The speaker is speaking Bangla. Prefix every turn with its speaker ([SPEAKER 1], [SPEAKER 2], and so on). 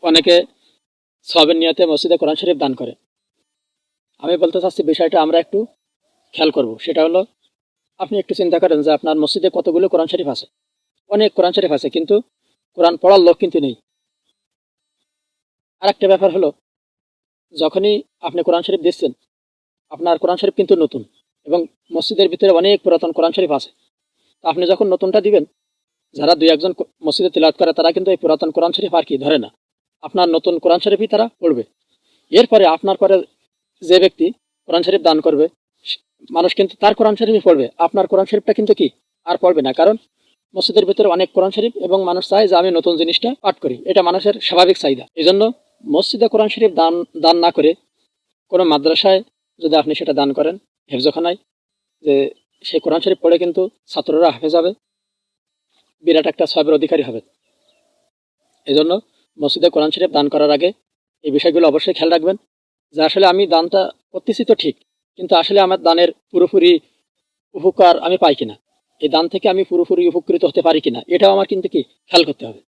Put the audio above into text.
[SPEAKER 1] অনেকে সওয়াবের নিয়তে মসজিদে কোরআন শরীফ দান করে। আমি বলতে চাচ্ছি বিষয়টা আমরা একটু খেয়াল করব। সেটা হলো, আপনি একটু চিন্তা করেন যে আপনার মসজিদে কতগুলো কোরআন শরীফ আছে। অনেক কোরআন শরীফ আছে, কিন্তু কোরআন পড়ার লোক কিন্তু নেই। আর একটা ব্যাপার হলো, যখনই আপনি কোরআন শরীফ দিচ্ছেন, আপনার কোরআন শরীফ কিন্তু নতুন, এবং মসজিদের ভিতরে অনেক পুরাতন কোরআন শরীফ আছে। তো আপনি যখন নতুনটা দিবেন, যারা দুই একজন মসজিদে তিলাওয়াত করে তারা কিন্তু এই পুরাতন কোরআন শরীফ আর কি ধরে না, আপনার নতুন কোরআন শরীফই তারা পড়বে। এরপরে আপনার পরে যে ব্যক্তি কোরআন শরীফ দান করবে, মানুষ কিন্তু তার কোরআন শরীফই পড়বে, আপনার কোরআন শরীফটা কিন্তু কি আর পড়বে না। কারণ মসজিদের ভিতরে অনেক কোরআন শরীফ, এবং মানুষ চায় যে আমি নতুন জিনিসটা পাঠ করি, এটা মানুষের স্বাভাবিক চাহিদা। এই জন্য মসজিদে কোরআন শরীফ দান না করে কোনো মাদ্রাসায় যদি আপনি সেটা দান করেন, হেফজখানায়, যে সেই কোরআন শরীফ পড়ে কিন্তু ছাত্ররা হাফেজ হবে, বিরাট একটা সওয়াবের অধিকারী হবে। এই জন্য মসজিদে কোরআন শরীফ দান করার আগে এই বিষয়গুলো অবশ্যই খেয়াল রাখবেন, যে আসলে আমি দানটা করতেছি তো ঠিক, কিন্তু আসলে আমার দানের পুরোপুরি উপকার আমি পাই কিনা, এই দান থেকে আমি পুরোপুরি উপকৃত হতে পারি কিনা, এটাও আমার কিন্তু কি খেয়াল করতে হবে।